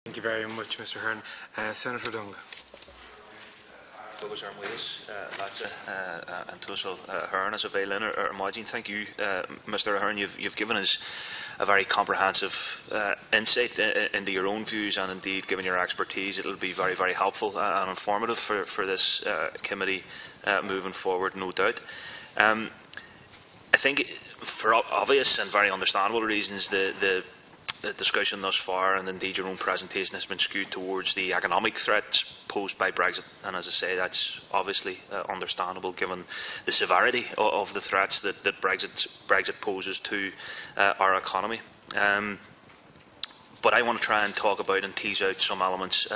Thank you very much, Mr. Ahern. Senator Dunga. Agus ar Wales, and Taoiseach Ahern as a Vailin or Margin. Thank you, Mr. Ahern. You've given us a very comprehensive insight into your own views, and indeed, given your expertise, it will be very, very helpful and informative for this committee moving forward, no doubt. I think, for obvious and very understandable reasons, the discussion thus far, and indeed your own presentation, has been skewed towards the economic threats posed by Brexit. And as I say, that's obviously understandable given the severity of the threats that Brexit poses to our economy. But I want to try and talk about and tease out some elements,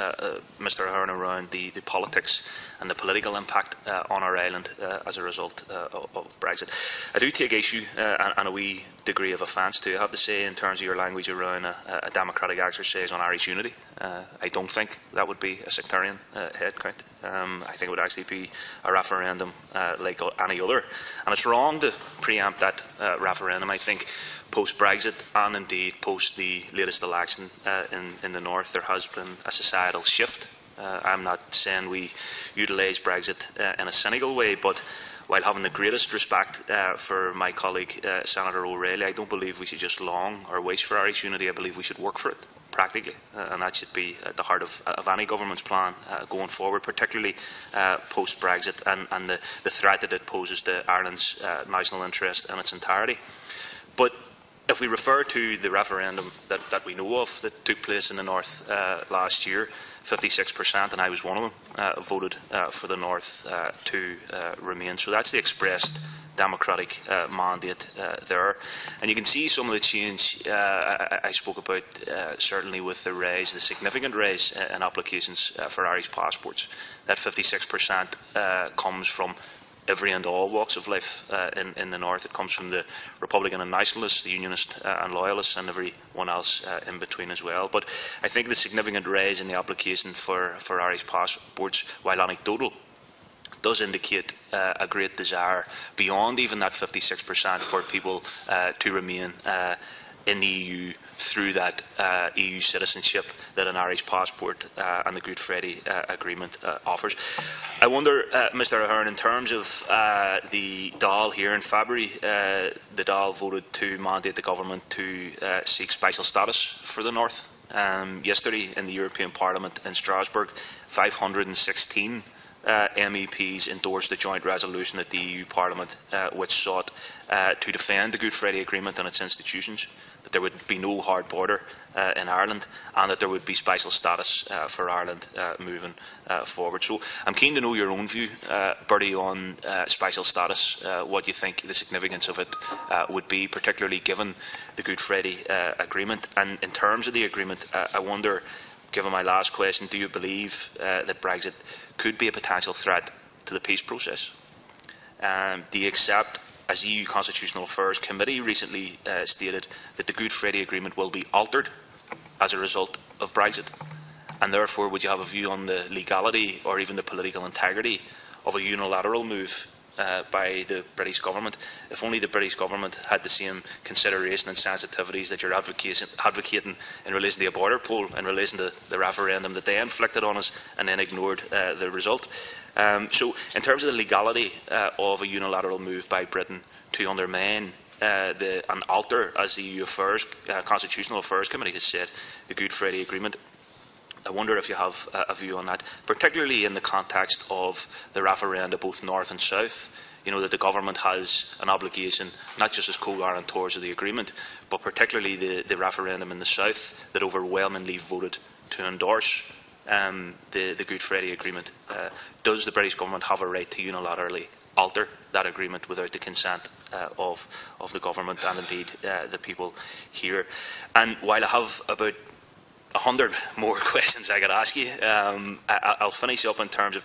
Mr. Ahern, around the politics and the political impact on our island as a result of Brexit. I do take issue and a wee degree of offence too, I have to say, in terms of your language around a democratic exercise on Irish unity. I don't think that would be a sectarian head count. I think it would actually be a referendum like any other. And it's wrong to preempt that referendum. I think post-Brexit and indeed post the latest election in the North, there has been a societal shift. I'm not saying we utilise Brexit in a cynical way, but while having the greatest respect for my colleague Senator O'Reilly, I don't believe we should just long or wish for Irish unity. I believe we should work for it practically, and that should be at the heart of any government's plan going forward, particularly post-Brexit and the threat that it poses to Ireland's national interest in its entirety. But if we refer to the referendum that we know of that took place in the North last year, 56%, and I was one of them, voted for the North to remain. So that's the expressed democratic mandate there. And you can see some of the change I spoke about, certainly with the significant rise in applications for Irish passports. That 56% comes from every and all walks of life in the North. It comes from the Republican and Nationalists, the Unionists and Loyalists, and everyone else in between as well. But I think the significant rise in the application for Irish passports, while anecdotal, does indicate a great desire beyond even that 56% for people to remain in the EU through that EU citizenship that an Irish passport and the Good Friday Agreement offers. I wonder, Mr. Ahern, in terms of the Dáil here in February, the Dáil voted to mandate the government to seek special status for the North. Yesterday in the European Parliament in Strasbourg, 516 MEPs endorsed the joint resolution at the EU Parliament which sought to defend the Good Friday Agreement and its institutions, that there would be no hard border in Ireland, and that there would be special status for Ireland moving forward. So I'm keen to know your own view, Bertie, on special status, what you think the significance of it would be, particularly given the Good Friday Agreement. And in terms of the agreement, I wonder, given my last question, do you believe that Brexit could be a potential threat to the peace process? Do you accept, as the EU Constitutional Affairs Committee recently stated, that the Good Friday Agreement will be altered as a result of Brexit? And therefore, would you have a view on the legality or even the political integrity of a unilateral move by the British government? If only the British government had the same consideration and sensitivities that you're advocating in relation to a border poll, in relation to the referendum that they inflicted on us and then ignored the result. So in terms of the legality of a unilateral move by Britain to undermine and alter, as the EU Constitutional Affairs Committee has said, the Good Friday Agreement, I wonder if you have a view on that, particularly in the context of the referenda, both North and South. You know that the government has an obligation, not just as co-guarantors of the agreement, but particularly the referendum in the South that overwhelmingly voted to endorse the Good Friday Agreement. Does the British government have a right to unilaterally alter that agreement without the consent of the government and indeed the people here? And while I have about 100 more questions I could ask you, I'll finish up in terms of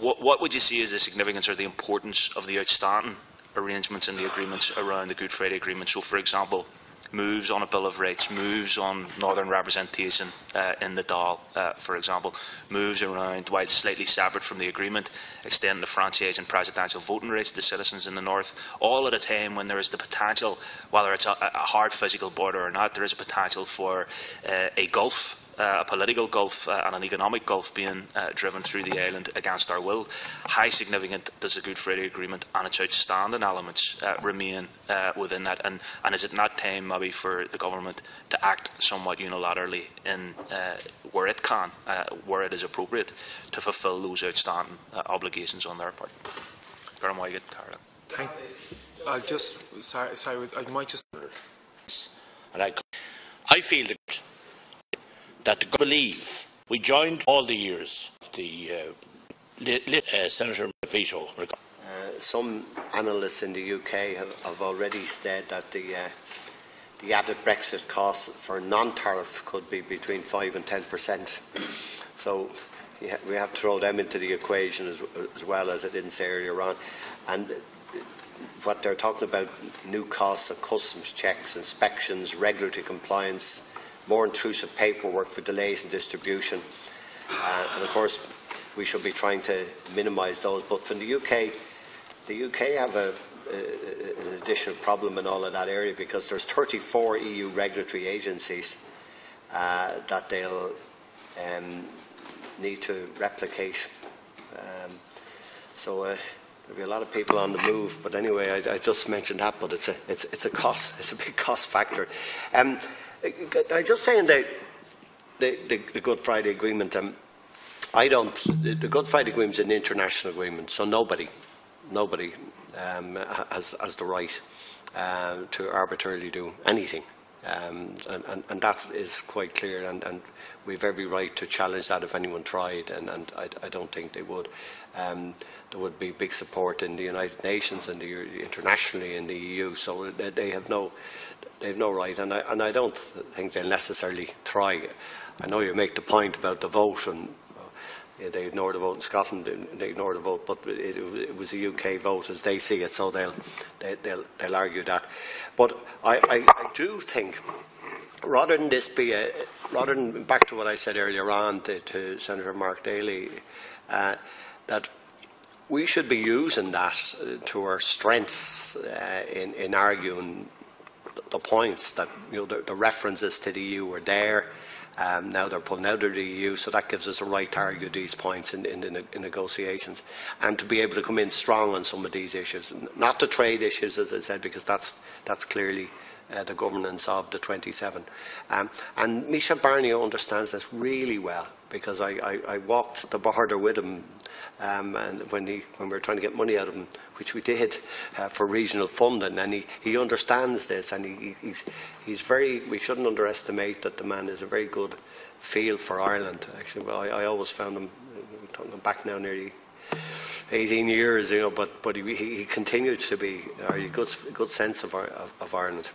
what would you see as the significance or the importance of the outstanding arrangements in the agreements around the Good Friday Agreement? So, for example, moves on a Bill of Rights, moves on Northern representation in the Dáil, for example, moves around, while slightly separate from the agreement, extending the franchise and presidential voting rights to citizens in the North, all at a time when there is the potential, whether it's a hard physical border or not, there is a potential for a gulf a political gulf and an economic gulf being driven through the island against our will. How significant does the Good Friday Agreement and its outstanding elements remain within that? And is it not time maybe for the government to act somewhat unilaterally in where it can, where it is appropriate, to fulfil those outstanding obligations on their part? I just, sorry, I might just. And I feel that the believe we joined all the years of the Senator veto. Some analysts in the UK have already said that the added Brexit costs for non-tariff could be between 5 and 10%. So we have to throw them into the equation as well, as I didn't say earlier on. And what they're talking about, new costs of customs checks, inspections, regulatory compliance, more intrusive paperwork for delays in distribution. And of course, we should be trying to minimise those. But from the UK have an additional problem in all of that area, because there's 34 EU regulatory agencies that they'll need to replicate. There'll be a lot of people on the move, but anyway, I just mentioned that. But it's a cost. It's a big cost factor. I just saying the Good Friday Agreement. The Good Friday Agreement is an international agreement, so nobody has the right to arbitrarily do anything. And that is quite clear, and we have every right to challenge that if anyone tried, and I don't think they would. There would be big support in the United Nations and internationally in the EU, so they have no right, and I don't think they'll necessarily try. I know you make the point about the vote, and they ignored the vote in Scotland, they ignored the vote, but it was a UK vote as they see it, so they'll argue that. But I do think, rather than back to what I said earlier on to Senator Mark Daly, that we should be using that to our strengths in arguing the points that, the references to the EU are there. Now they're pulling out of the EU, so that gives us a right to argue these points in negotiations, and to be able to come in strong on some of these issues, not the trade issues, as I said, because that's clearly the governance of the 27. And Michel Barnier understands this really well, because I walked the border with him, and when we were trying to get money out of him, which we did for regional funding, and he understands this, and he's very. We shouldn't underestimate that the man is a very good feel for Ireland. Actually, well, I always found him, talking back now nearly 18 years, but he continued to be a good sense of Ireland.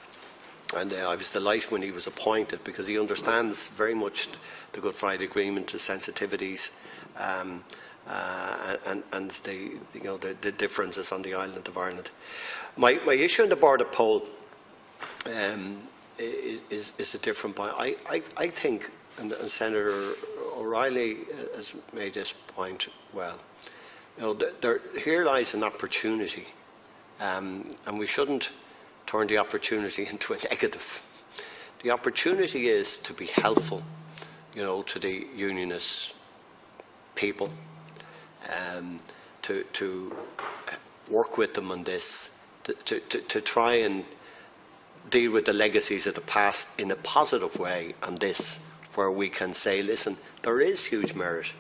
And I was delighted when he was appointed, because he understands very much the Good Friday Agreement, the sensitivities, and the differences on the island of Ireland. My issue in the border poll is a different point. I think, and Senator O'Reilly has made this point well. Here lies an opportunity, and we shouldn't turn the opportunity into a negative. The opportunity is to be helpful, to the unionist people, to work with them on this, to try and deal with the legacies of the past in a positive way on this, where we can say, listen, there is huge merit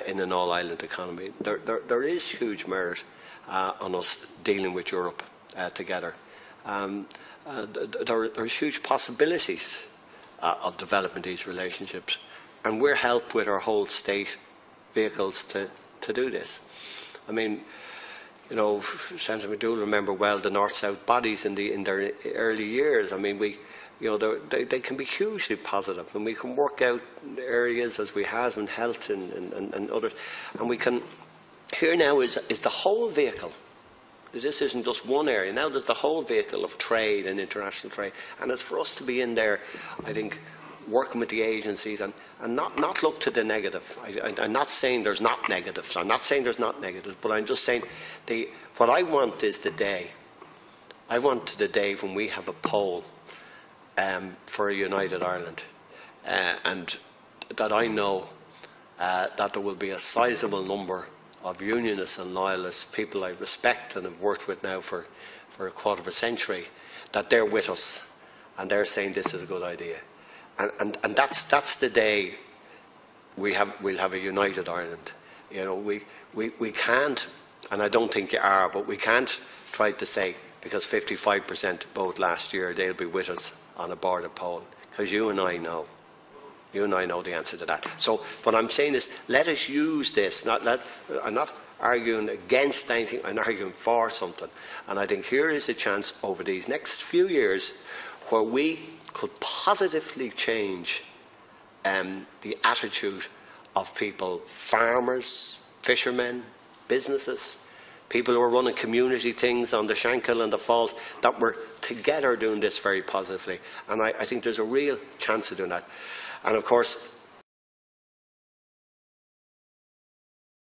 in an all-island economy. There is huge merit on us dealing with Europe together. There's huge possibilities of developing these relationships, and we're helped with our whole state vehicles to do this. I mean, Senator McDougall remember well the North-South bodies in their early years. I mean, they can be hugely positive, and we can work out areas as we have in health and others, and we can. Here now is the whole vehicle. This isn't just one area. Now there's the whole vehicle of trade and international trade. And it's for us to be in there, I think, working with the agencies and not look to the negative. I'm not saying there's not negatives. I'm not saying there's not negatives, but I'm just saying what I want is the day. I want the day when we have a poll for a united Ireland. And that I know that there will be a sizable number of unionists and loyalists, people I respect and have worked with now for a quarter of a century, that they're with us and they're saying this is a good idea. And that's the day we'll have a united Ireland. You know, we can't, and I don't think you are, but we can't try to say, because 55% vote last year, they'll be with us on a border poll, because you and I know the answer to that. So what I'm saying is, let us use this. I'm not arguing against anything, I'm arguing for something. And I think here is a chance over these next few years where we could positively change the attitude of people, farmers, fishermen, businesses, people who are running community things on the Shankill and the Falls, that we're together doing this very positively. And I think there's a real chance of doing that. And of course,